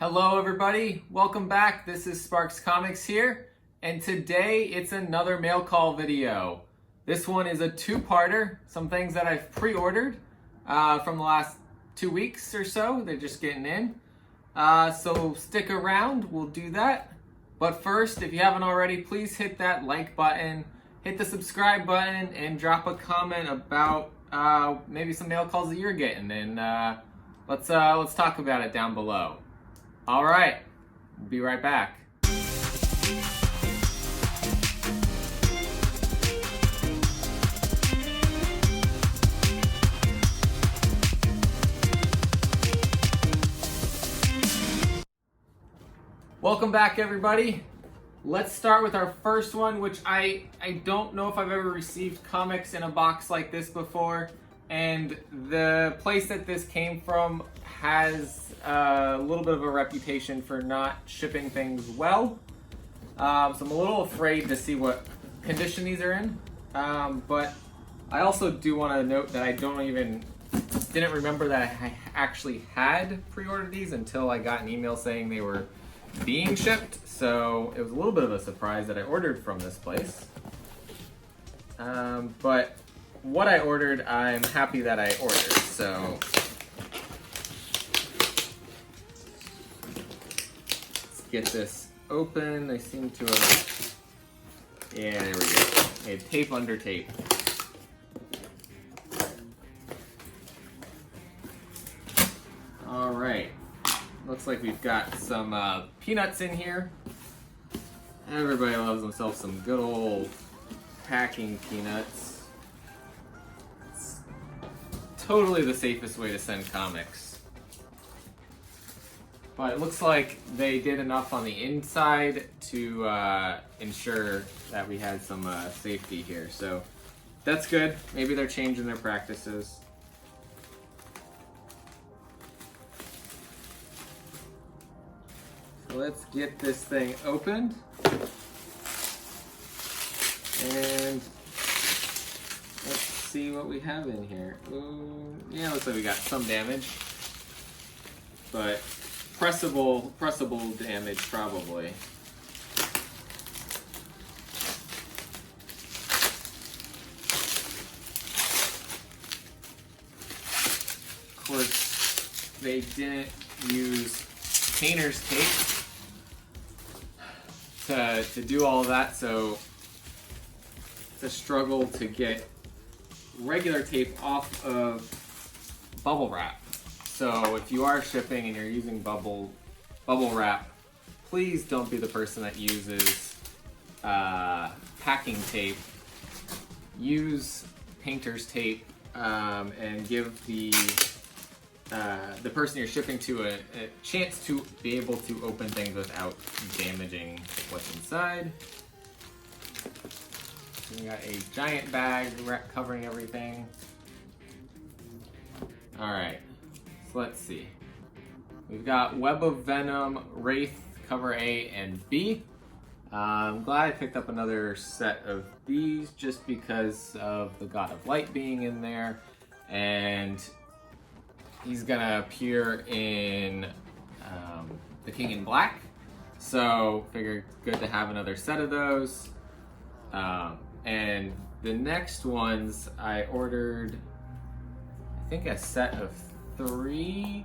Hello everybody, welcome back. This is Sparks Comics here, and today it's another mail call video. This one is a two-parter, some things that I've pre-ordered from the last 2 weeks or so. They're just getting in. So stick around, we'll do that. But first, if you haven't already, please hit that like button, hit the subscribe button, and drop a comment about maybe some mail calls that you're getting, and let's talk about it down below. All right, we'll be right back. Welcome back, everybody. Let's start with our first one, which I don't know if I've ever received comics in a box like this before, and the place that this came from has a little bit of a reputation for not shipping things well. So I'm a little afraid to see what condition these are in. But I also do want to note that I didn't remember that I actually had pre-ordered these until I got an email saying they were being shipped. So it was a little bit of a surprise that I ordered from this place. But what I ordered, I'm happy that I ordered. So get this open. They seem to have, yeah, there we go. Okay, tape under tape. All right, looks like we've got some peanuts in here. Everybody loves themselves some good old packing peanuts. It's totally the safest way to send comics. But it looks like they did enough on the inside to ensure that we had some safety here. So that's good. Maybe they're changing their practices. So let's get this thing opened. And let's see what we have in here. Ooh, yeah, looks like we got some damage. But pressable damage, probably. Of course, they didn't use painter's tape to do all of that, so it's a struggle to get regular tape off of bubble wrap. So if you are shipping and you're using bubble wrap, please don't be the person that uses packing tape. Use painter's tape and give the person you're shipping to a chance to be able to open things without damaging what's inside. We got a giant bag covering everything. All right. Let's see. We've got Web of Venom, Wraith, cover A and B. I'm glad I picked up another set of these just because of the God of Light being in there, and he's gonna appear in The King in Black. So figured good to have another set of those. And the next ones I ordered, I think a set of three,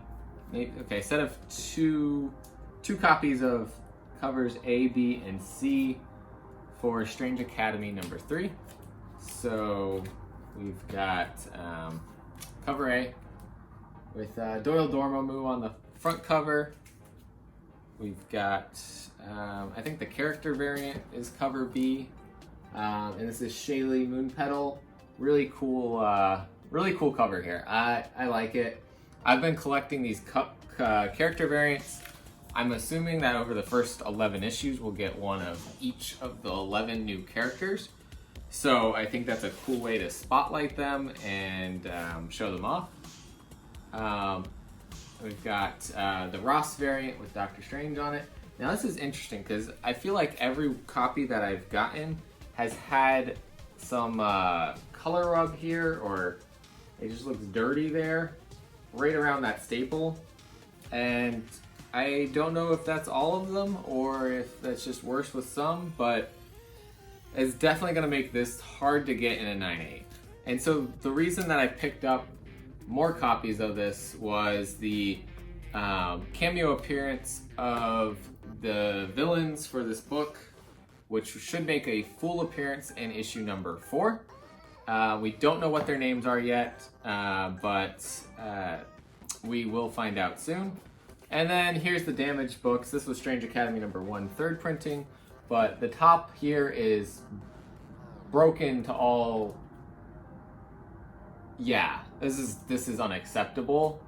maybe, okay, set of two copies of covers A, B, and C for Strange Academy #3. So we've got cover A with Doyle Dormammu on the front cover. We've got, I think the character variant is cover B, and this is Shaylee Moonpetal. Really cool cover here. I like it. I've been collecting these character variants. I'm assuming that over the first 11 issues, we'll get one of each of the 11 new characters. So I think that's a cool way to spotlight them and show them off. We've got the Ross variant with Doctor Strange on it. Now this is interesting because I feel like every copy that I've gotten has had some color rub here, or it just looks dirty there, right around that staple. And I don't know if that's all of them or if that's just worse with some, but it's definitely going to make this hard to get in a 9.8. And so the reason that I picked up more copies of this was the cameo appearance of the villains for this book, which should make a full appearance in issue number 4. We don't know what their names are yet, but we will find out soon. And then here's the damaged books. This was Strange Academy number 1, third printing, but the top here is broken to all. Yeah, this is unacceptable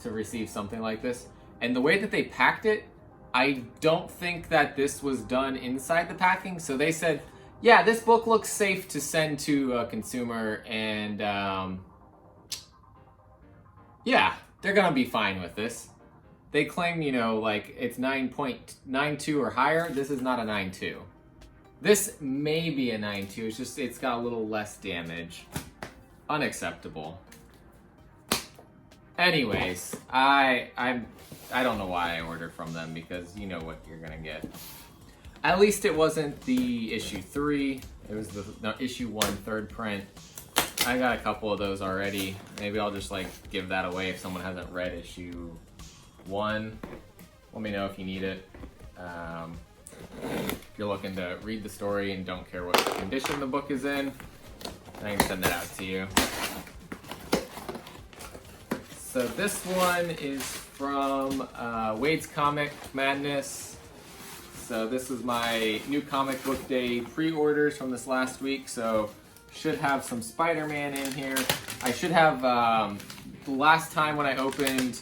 to receive something like this. And the way that they packed it, I don't think that this was done inside the packing. So they said, yeah, this book looks safe to send to a consumer, and yeah, they're gonna be fine with this. They claim, you know, like it's 9.92 or higher. This is not a 9.2. This may be a 9.2. It's just, it's got a little less damage. Unacceptable. Anyways, I don't know why I ordered from them, because you know what you're gonna get. At least it wasn't the issue 3. It was the issue 1 third print. I got a couple of those already. Maybe I'll just like give that away if someone hasn't read issue 1. Let me know if you need it. If you're looking to read the story and don't care what condition the book is in, I can send that out to you. So this one is from Wade's Comic Madness. So this was my new comic book day pre-orders from this last week. So should have some Spider-Man in here. I should have, the last time when I opened,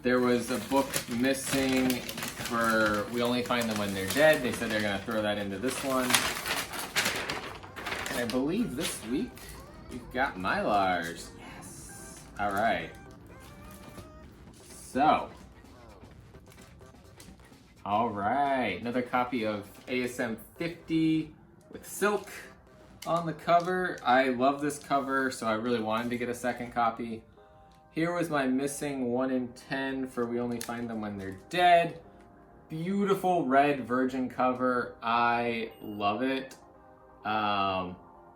there was a book missing for We Only Find Them When They're Dead. They said they're gonna throw that into this one. And I believe this week we've got Mylars. Yes. All right. So, all right, another copy of ASM 50 with Silk on the cover. I love this cover, so I really wanted to get a second copy. Here was my missing 1 in 10 for We Only Find Them When They're Dead. Beautiful red virgin cover. I love it.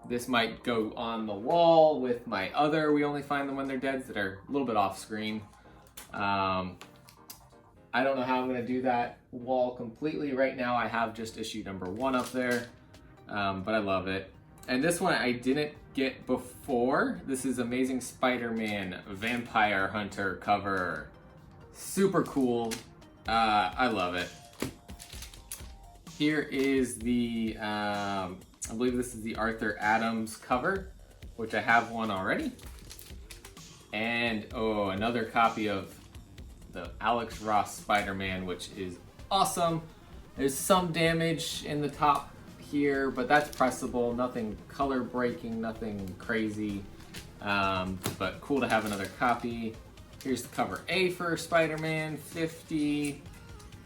This might go on the wall with my other We Only Find Them When They're Deads that are a little bit off screen. I don't know how I'm going to do that wall completely. Right now I have just issue number 1 up there, but I love it. And this one I didn't get before. This is Amazing Spider-Man Vampire Hunter cover. Super cool. I love it. Here is the, I believe this is the Arthur Adams cover, which I have one already. And, oh, another copy of the Alex Ross Spider-Man, which is awesome. There's some damage in the top here, but that's pressable. Nothing color breaking, nothing crazy. But cool to have another copy. Here's the cover A for Spider-Man 50.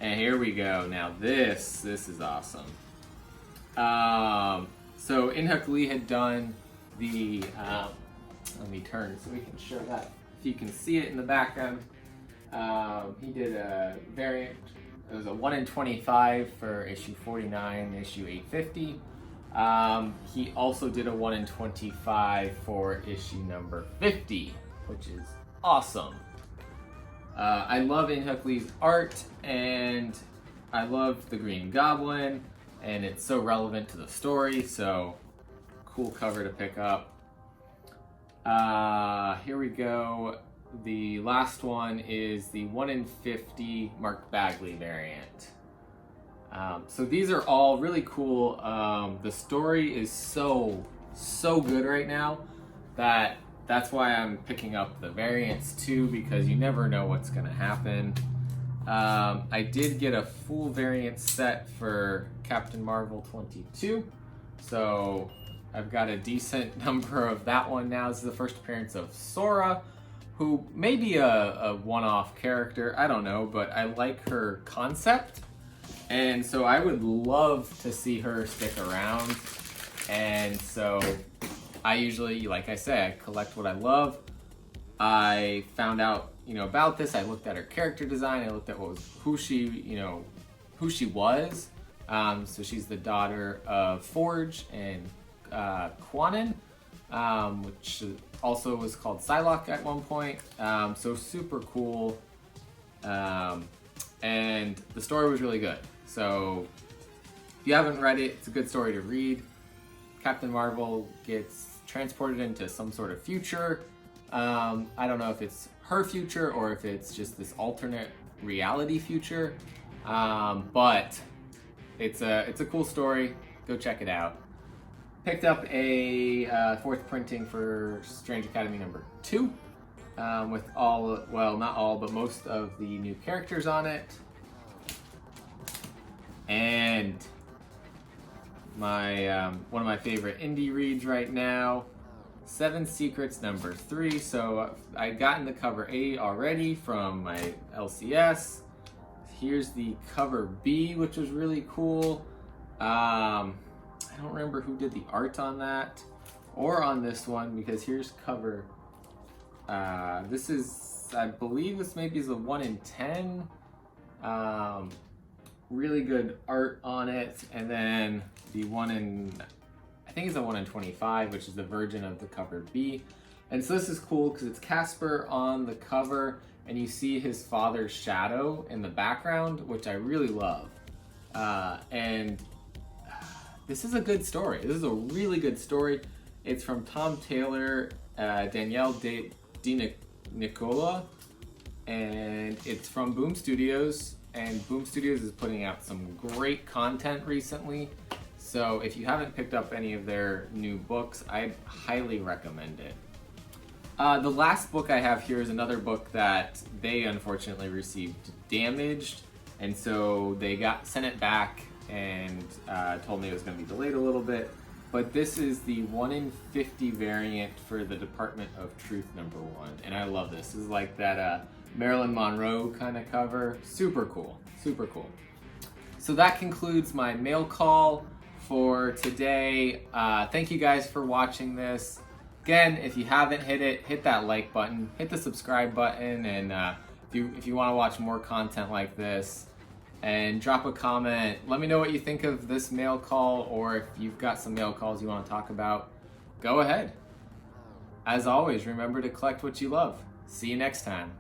And here we go. Now this is awesome. So Inhyuk Lee had done the, let me turn so we can show that. If you can see it in the background, he did a variant. It was a 1 in 25 for issue 49, issue 850. He also did a 1 in 25 for issue number 50, which is awesome. I love Inhyuk Lee's art, and I love the Green Goblin, and it's so relevant to the story, so cool cover to pick up. Here we go. The last one is the 1 in 50 Mark Bagley variant. So these are all really cool. The story is so good right now that's why I'm picking up the variants too, because you never know what's gonna happen. I did get a full variant set for Captain Marvel 22, so I've got a decent number of that one now. This is the first appearance of Sora, who may be a one-off character, I don't know, but I like her concept, and so I would love to see her stick around. And so I usually, like I say, I collect what I love. I found out about this, I looked at her character design. I looked at who she was. So she's the daughter of Forge and Quanon, which also was called Psylocke at one point. So super cool. And the story was really good. So if you haven't read it, it's a good story to read. Captain Marvel gets transported into some sort of future. I don't know if it's her future or if it's just this alternate reality future. But it's a cool story. Go check it out. Picked up a fourth printing for Strange Academy number 2. With not all, but most of the new characters on it. And my one of my favorite indie reads right now, Seven Secrets number 3. So I gotten the cover A already from my LCS. Here's the cover B, which was really cool. I don't remember who did the art on that or on this one, because here's cover. This is, I believe this maybe is a 1 in 10. Really good art on it. And then the I think it's a 1 in 25, which is the version of the cover B. And so this is cool because it's Casper on the cover and you see his father's shadow in the background, which I really love. And this is a good story. This is a really good story. It's from Tom Taylor, Danielle Di Nicola, and it's from Boom Studios. And Boom Studios is putting out some great content recently. So if you haven't picked up any of their new books, I'd highly recommend it. The last book I have here is another book that they unfortunately received damaged, and so they sent it back and told me it was going to be delayed a little bit. But this is the 1 in 50 variant for the Department of Truth number 1, and I love this. This is like that Marilyn Monroe kind of cover. Super cool, super cool. So that concludes my mail call for today. Thank you guys for watching this. Again, if you haven't hit that like button, hit the subscribe button, and if you want to watch more content like this, and drop a comment. Let me know what you think of this mail call, or if you've got some mail calls you want to talk about, go ahead. As always, remember to collect what you love. See you next time.